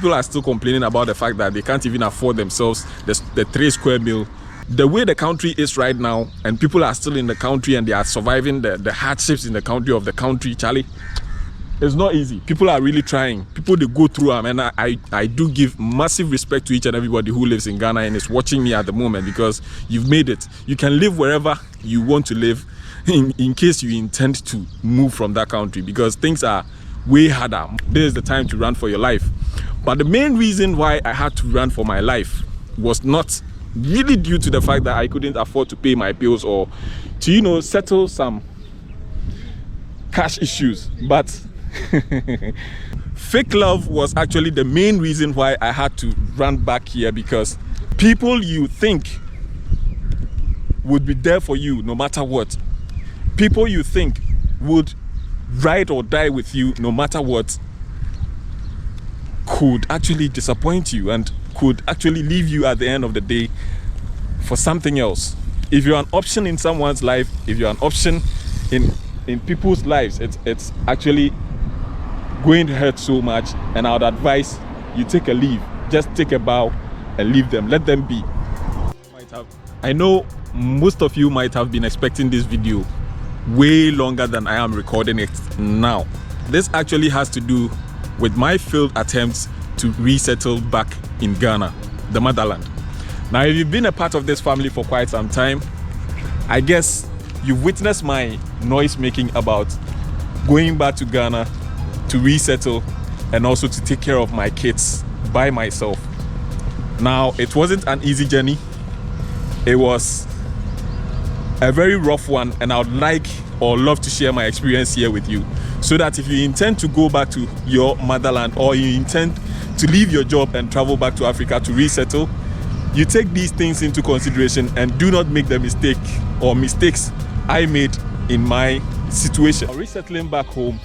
people are still complaining about the fact that they can't even afford themselves the 3 square meal. The way the country is right now, and people are still in the country and they are surviving the hardships in the country, Charlie, it's not easy. People are really trying. People, they go through them, and I do give massive respect to each and everybody who lives in Ghana and is watching me at the moment, because you've made it. You can live wherever you want to live in case you intend to move from that country, because things are way harder. This is the time to run for your life. But the main reason why I had to run for my life was not really due to the fact that I couldn't afford to pay my bills or to, you know, settle some cash issues, but fake love was actually the main reason why I had to run back here, because people you think would be there for you no matter what, people you think would ride or die with you no matter what, could actually disappoint you and could actually leave you at the end of the day for something else. If you're an option in someone's life, if you're an option in people's lives, it's actually going to hurt so much, and I would advise you take a leave. Just take a bow and leave them. Let them be. I know most of you might have been expecting this video way longer than I am recording it now. This actually has to do with my failed attempts to resettle back in Ghana, the motherland. Now, if you've been a part of this family for quite some time, I guess you've witnessed my noise making about going back to Ghana to resettle and also to take care of my kids by myself. Now, it wasn't an easy journey. It was a very rough one, and I would like or love to share my experience here with you, so that if you intend to go back to your motherland, or you intend to leave your job and travel back to Africa to resettle, you take these things into consideration and do not make the mistake or mistakes I made in my situation. Resettling back home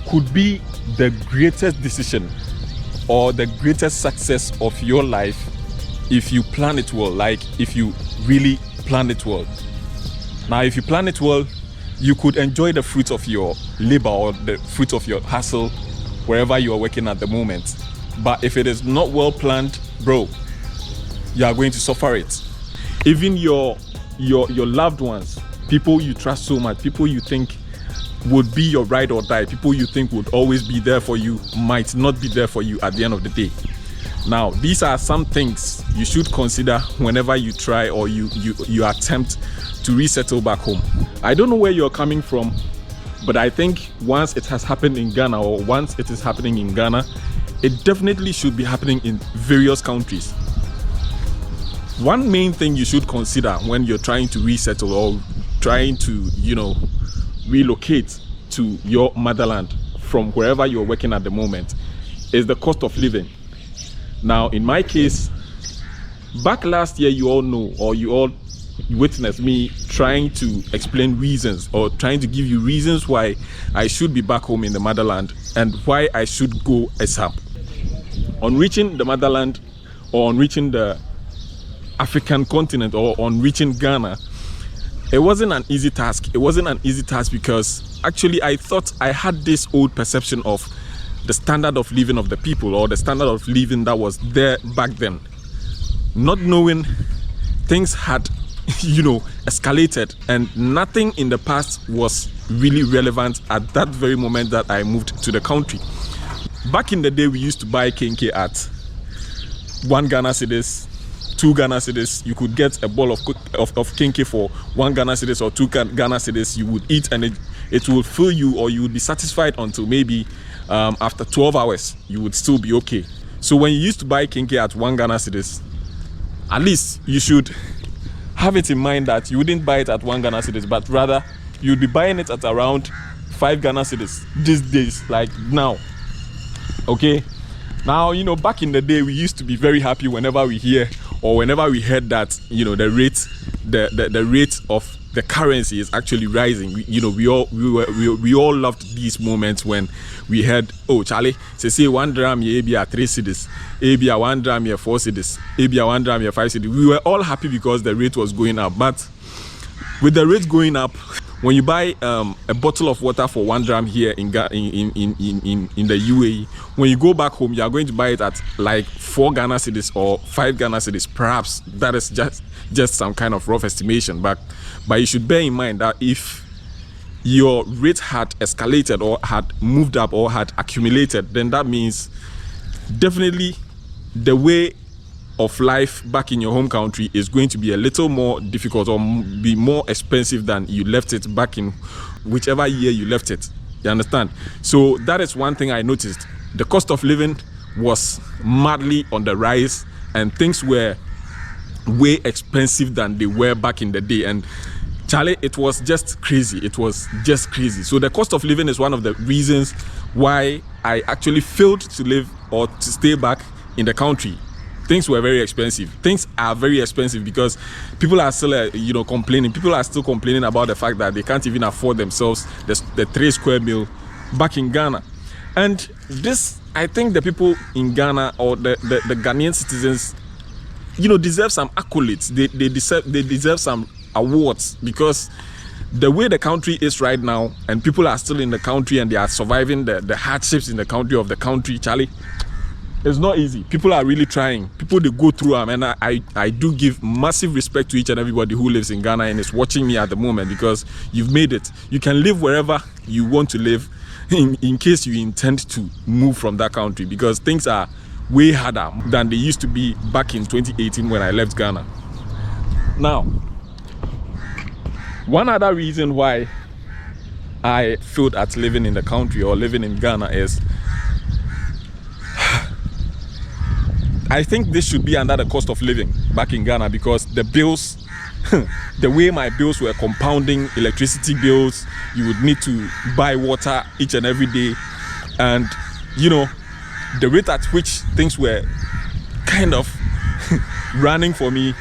could be the greatest decision or the greatest success of your life if you plan it well, like if you really plan it well. Now, if you plan it well, you could enjoy the fruits of your labor or the fruits of your hustle wherever you are working at the moment. But if it is not well planned, bro, you are going to suffer it. Even your loved ones, people you trust so much, people you think would be your ride or die, people you think would always be there for you, might not be there for you at the end of the day. Now, these are some things you should consider whenever you try or you attempt to resettle back home. I don't know where you're coming from, but I think once it has happened in Ghana, or once it is happening in Ghana, it definitely should be happening in various countries. One main thing you should consider when you're trying to resettle or trying to, you know, relocate to your motherland from wherever you're working at the moment is the cost of living. Now, in my case, back last year, you all know, or you all witnessed me trying to explain reasons or trying to give you reasons why I should be back home in the motherland and why I should go ASAP. On reaching the motherland, or on reaching the African continent, or on reaching Ghana, it wasn't an easy task. It wasn't an easy task because actually I thought I had this old perception of the standard of living of the people, or the standard of living that was there back then, not knowing things had escalated, and nothing in the past was really relevant at that very moment that I moved to the country. Back in the day, we used to buy kenke at 1 Ghana cedis, 2 Ghana cedis. You could get a bowl of kenke for 1 Ghana cedis or 2 Ghana cedis. You would eat and it will fill you, or you would be satisfied until maybe after 12 hours, you would still be okay. So when you used to buy kenke at 1 Ghana cedis, at least you should have it in mind that you wouldn't buy it at 1 Ghana cedis, but rather you'd be buying it at around 5 Ghana cedis these days, like now. Okay, now, back in the day, we used to be very happy whenever we hear or whenever we heard that the rate of the currency is actually rising. We all loved these moments when we heard, oh Charlie, say 1 dram ye be 3 cedis, be 1 dram ye 4 cedis, be 1 dram ye 5 cedis. We were all happy because the rate was going up. But with the rate going up, When you buy a bottle of water for 1 dram here in the UAE, when you go back home, you are going to buy it at like 4 Ghana cedis or 5 Ghana cedis. Perhaps that is just some kind of rough estimation, but you should bear in mind that if your rate had escalated or had moved up or had accumulated, then that means definitely the way of life back in your home country is going to be a little more difficult or be more expensive than you left it back in whichever year you left it. You understand? So that is one thing I noticed. The cost of living was madly on the rise, and things were way expensive than they were back in the day. And Charlie, it was just crazy. It was just crazy. So the cost of living is one of the reasons why I actually failed to live or to stay back in the country. Things were very expensive. Things are very expensive because people are still, complaining. People are still complaining about the fact that they can't even afford themselves the 3 square meal back in Ghana. And this, I think the people in Ghana or the Ghanaian citizens, deserve some accolades. They deserve some awards, because the way the country is right now, and people are still in the country and they are surviving the hardships in the country, Charlie, it's not easy. People are really trying. People, they go through them, and I do give massive respect to each and everybody who lives in Ghana and is watching me at the moment, because you've made it. You can live wherever you want to live in case you intend to move from that country, because things are way harder than they used to be back in 2018 when I left Ghana. Now, one other reason why I failed at living in the country or living in Ghana is I think this should be under the cost of living back in Ghana, because the bills, the way my bills were compounding, electricity bills, you would need to buy water each and every day, and the rate at which things were kind of running for me.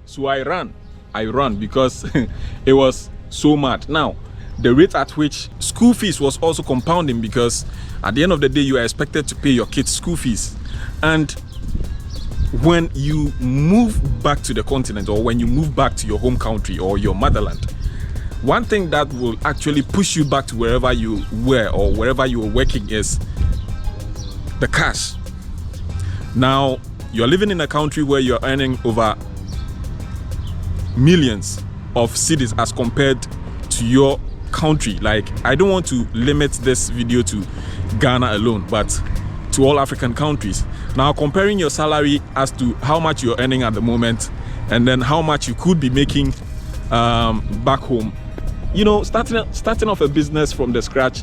So I ran because it was so mad. Now, the rate at which school fees was also compounding, because at the end of the day, you are expected to pay your kids' school fees. And when you move back to the continent, or when you move back to your home country or your motherland, one thing that will actually push you back to wherever you were or wherever you were working is the cash. Now, you're living in a country where you're earning over millions of cedis as compared to your country. Like, I don't want to limit this video to Ghana alone, but to all African countries. Now, comparing your salary as to how much you're earning at the moment and then how much you could be making back home, starting off a business from the scratch.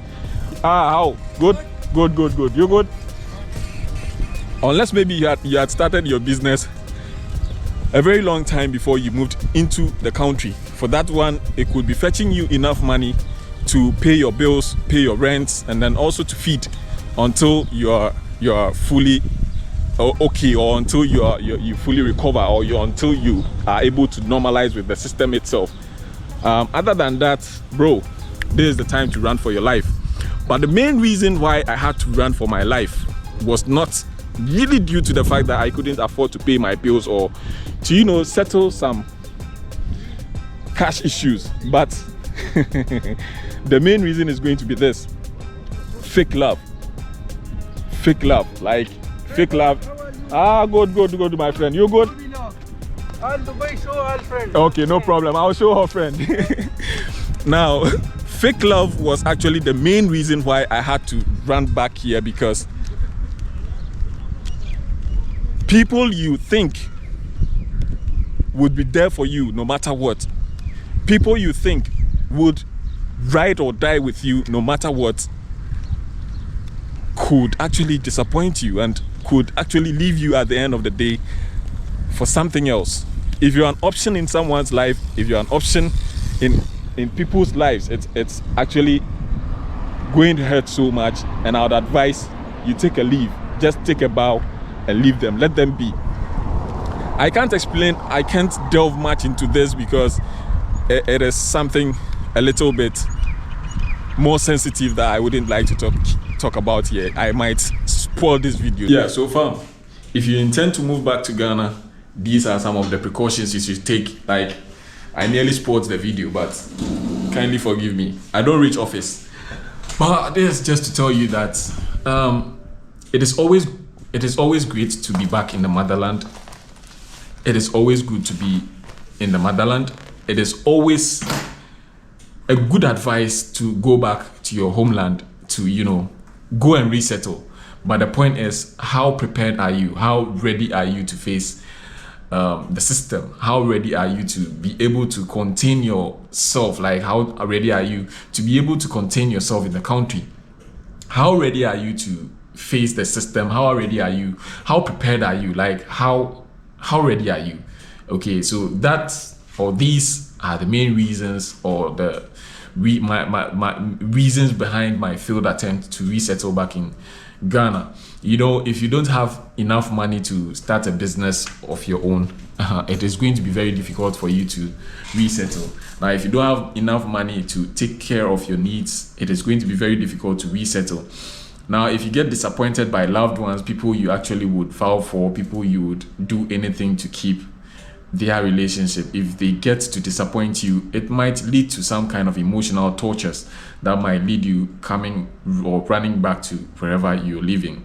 How good? You good? Unless maybe you had started your business a very long time before you moved into the country. For that one, it could be fetching you enough money to pay your bills, pay your rents, and then also to feed until you are fully okay, or until you fully recover, or until you are able to normalize with the system itself. Other than that, bro, this is the time to run for your life. But the main reason why I had to run for my life was not really due to the fact that I couldn't afford to pay my bills or to settle some cash issues, but the main reason is going to be this: fake love. Like fake love. Good, my friend. You good? Okay, no problem. I'll show her friend. Now, fake love was actually the main reason why I had to run back here, because people you think would be there for you no matter what, people you think would ride or die with you no matter what, could actually disappoint you and could actually leave you at the end of the day for something else. If you're an option in someone's life, if you're an option in people's lives, it's actually going to hurt so much, and I would advise you take a leave. Just take a bow and leave them. Let them be. I can't delve much into this because it is something a little bit more sensitive that I wouldn't like to talk about here. I might spoil this video. Yeah, so far, if you intend to move back to Ghana, these are some of the precautions you should take. Like, I nearly spoiled the video, but kindly forgive me. I don't reach office. But this is just to tell you that it is always great to be back in the motherland. It is always good to be in the motherland. It is always a good advice to go back to your homeland to, you know, go and resettle. But the point is, how prepared are you? How ready are you to face the system? How ready are you to be able to contain yourself? Like, how ready are you to be able to contain yourself in the country? How ready are you to face the system? How ready are you? How prepared are you? Like, how ready are you? Okay, so these are the main reasons, or the my reasons behind my failed attempt to resettle back in Ghana. You know, if you don't have enough money to start a business of your own, it is going to be very difficult for you to resettle. Now, if you don't have enough money to take care of your needs, it is going to be very difficult to resettle. Now, if you get disappointed by loved ones, people you actually would vow for, people you would do anything to keep their relationship, if they get to disappoint you, it might lead to some kind of emotional tortures that might lead you coming or running back to wherever you're living.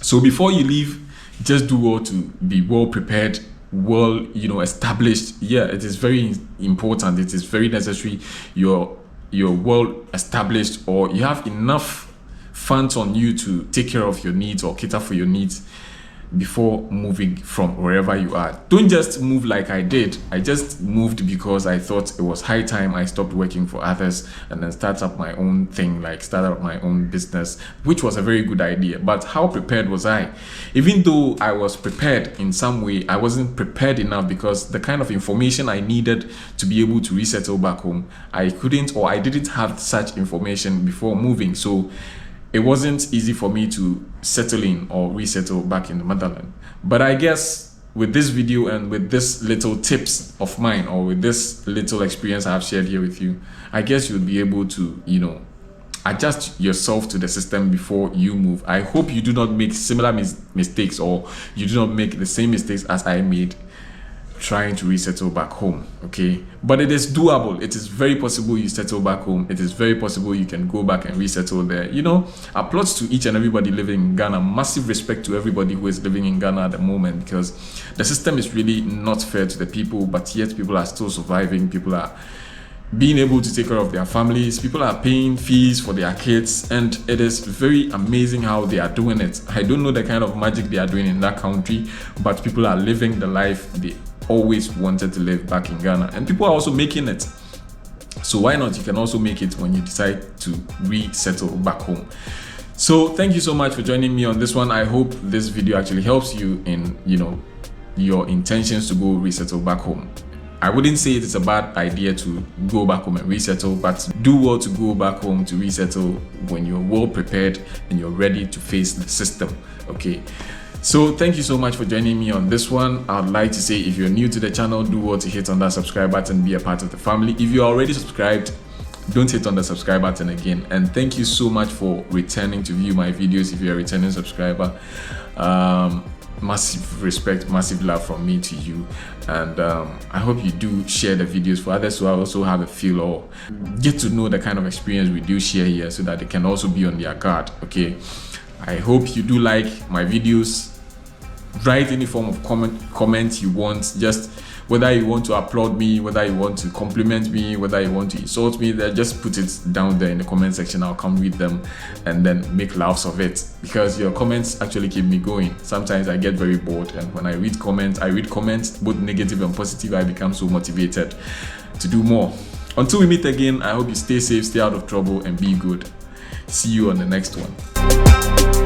So before you leave, just do well to be well prepared, well, you know, established. Yeah, it is very important. It is very necessary. You're well established, or you have enough funds on you to take care of your needs or cater for your needs before moving from wherever you are. Don't just move like I did. I just moved because I thought it was high time I stopped working for others and then start up my own thing, like start up my own business, which was a very good idea. But how prepared was I? Even though I was prepared in some way, I wasn't prepared enough, because the kind of information I needed to be able to resettle back home, I couldn't, or I didn't have such information before moving. So it wasn't easy for me to settle in or resettle back in the motherland. But I guess with this video and with this little tips of mine, or with this little experience I've shared here with you, I guess you'll be able to, you know, adjust yourself to the system before you move. I hope you do not make similar mistakes, or you do not make the same mistakes as I made trying to resettle back home. Okay, but it is doable. It is very possible you settle back home. It is very possible you can go back and resettle there. You know, applause to each and everybody living in Ghana. Massive respect to everybody who is living in Ghana at the moment, because the system is really not fair to the people, but yet people are still surviving. People are being able to take care of their families. People are paying fees for their kids, and it is very amazing how they are doing it. I don't know the kind of magic they are doing in that country, but people are living the life they always wanted to live back in Ghana, and people are also making it. So why not? You can also make it when you decide to resettle back home. So thank you so much for joining me on this one. I hope this video actually helps you in, you know, your intentions to go resettle back home. I wouldn't say it is a bad idea to go back home and resettle, but do well to go back home to resettle when you're well prepared and you're ready to face the system. Okay, so thank you so much for joining me on this one. I'd like to say, if you're new to the channel, do well to hit on that subscribe button, be a part of the family. If you're already subscribed, don't hit on the subscribe button again. And thank you so much for returning to view my videos. If you're a returning subscriber, massive respect, massive love from me to you. And I hope you do share the videos for others who also have a feel or get to know the kind of experience we do share here, so that they can also be on their guard. Okay, I hope you do like my videos. Write any form of comment you want, just whether you want to applaud me, whether you want to compliment me, whether you want to insult me, then just put it down there in the comment section. I'll come read them and then make laughs of it, because your comments actually keep me going. Sometimes I get very bored, and when I read comments, both negative and positive, I become so motivated to do more. Until we meet again, I hope you stay safe, stay out of trouble, and be good. See you on the next one.